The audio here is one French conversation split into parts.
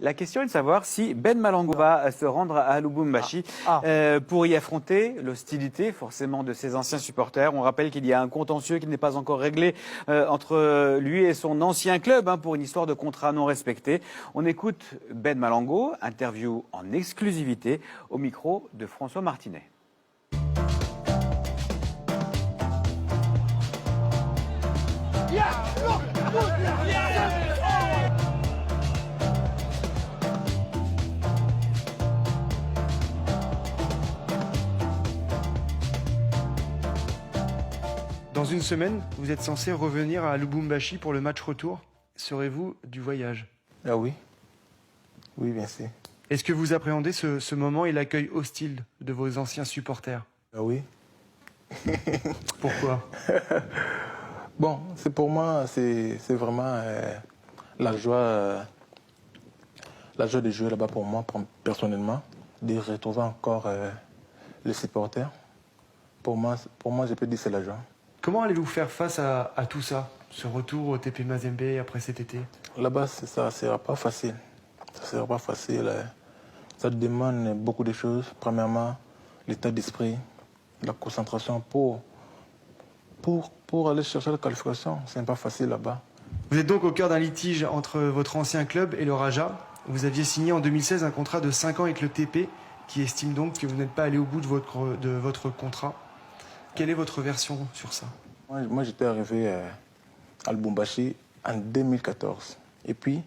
La question est de savoir si Ben Malango va se rendre à Lubumbashi pour y affronter l'hostilité forcément de ses anciens supporters. On rappelle qu'il y a un contentieux qui n'est pas encore réglé entre lui et son ancien club pour une histoire de contrat non respecté. On écoute Ben Malango, interview en exclusivité au micro de François Martinet. Dans une semaine, vous êtes censé revenir à Lubumbashi pour le match retour. Serez-vous du voyage? Ah oui. Oui, bien sûr. Est-ce que vous appréhendez ce moment et l'accueil hostile de vos anciens supporters? Ah oui. Pourquoi? Bon, c'est pour moi, c'est vraiment la joie de jouer là-bas pour moi, personnellement, de retrouver encore les supporters. Pour moi, je peux dire que c'est la joie. Comment allez-vous faire face à tout ça, ce retour au TP Mazembe après cet été? Là-bas, ça ne sera pas facile. Ça ne sera pas facile. Ça demande beaucoup de choses. Premièrement, l'état d'esprit, la concentration pour aller chercher la qualification. Ce n'est pas facile là-bas. Vous êtes donc au cœur d'un litige entre votre ancien club et le Raja. Vous aviez signé en 2016 un contrat de 5 ans avec le TP, qui estime donc que vous n'êtes pas allé au bout de votre contrat. Quelle est votre version sur ça? Moi j'étais arrivé à Lubumbashi en 2014. Et puis,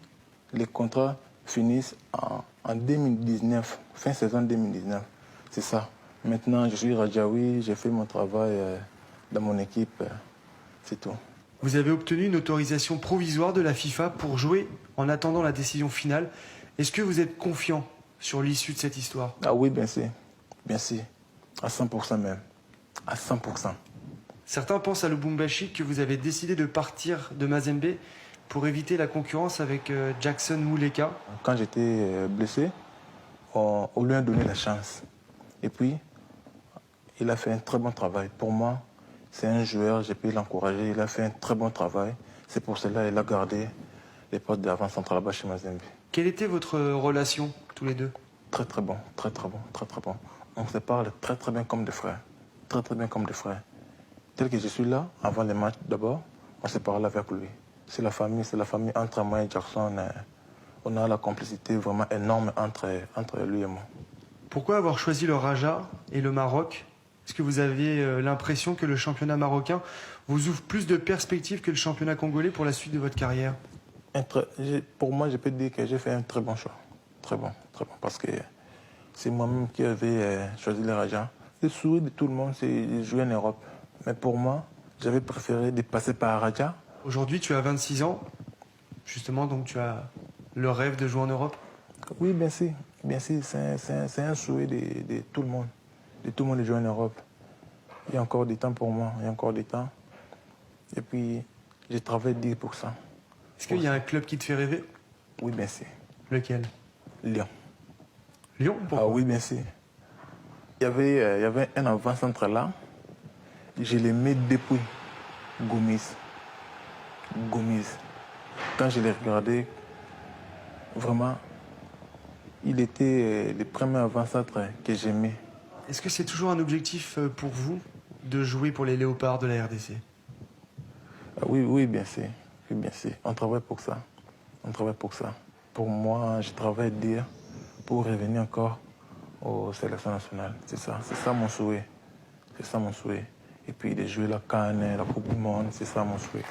les contrats finissent en 2019, fin saison 2019. C'est ça. Maintenant, je suis Rajaoui, j'ai fait mon travail dans mon équipe. C'est tout. Vous avez obtenu une autorisation provisoire de la FIFA pour jouer en attendant la décision finale. Est-ce que vous êtes confiant sur l'issue de cette histoire? Ah oui, bien sûr. Bien sûr. À 100% même. À 100%. Certains pensent à Lubumbashi que vous avez décidé de partir de Mazembe pour éviter la concurrence avec Jackson Muleka. Quand j'étais blessé, on lui a donné la chance. Et puis, il a fait un très bon travail. Pour moi, c'est un joueur, j'ai pu l'encourager. Il a fait un très bon travail. C'est pour cela qu'il a gardé les postes d'avant-centre là-bas chez Mazembe. Quelle était votre relation, tous les deux? Très très bon, très très bon, très très bon. On se parle très très bien comme des frères. Très très bien comme des frères. Tel que je suis là, avant les matchs d'abord, on se parle avec lui. C'est la famille entre moi et Jackson. On a la complicité vraiment énorme entre lui et moi. Pourquoi avoir choisi le Raja et le Maroc? Est-ce que vous avez l'impression que le championnat marocain vous ouvre plus de perspectives que le championnat congolais pour la suite de votre carrière? Pour moi, je peux dire que j'ai fait un très bon choix. Très bon, parce que c'est moi-même qui avais choisi le Raja. Le souhait de tout le monde, c'est de jouer en Europe. Mais pour moi, j'avais préféré de passer par Raja. Aujourd'hui, tu as 26 ans. Justement, donc tu as le rêve de jouer en Europe? Oui, bien sûr. Bien sûr, c'est un souhait de tout le monde. De tout le monde de jouer en Europe. Il y a encore du temps pour moi, il y a encore du temps. Et puis, je travaille dur pour ça. Est-ce qu'il y a un club qui te fait rêver? Oui, bien sûr. Lequel? Lyon. Lyon? Pourquoi? Ah oui, bien sûr. Il y avait un avant-centre là. Je l'aimais depuis Gomis. Quand je l'ai regardé, vraiment, il était le premier avant-centre que j'aimais. Est-ce que c'est toujours un objectif pour vous de jouer pour les Léopards de la RDC? Ah oui, bien sûr. Oui, bien sûr. On travaille pour ça. On travaille pour ça. Pour moi, je travaille dur pour revenir encore aux sélections nationales. C'est ça mon souhait. C'est ça mon souhait. Et puis de jouer la CAN, la Coupe du Monde, c'est ça mon souhait.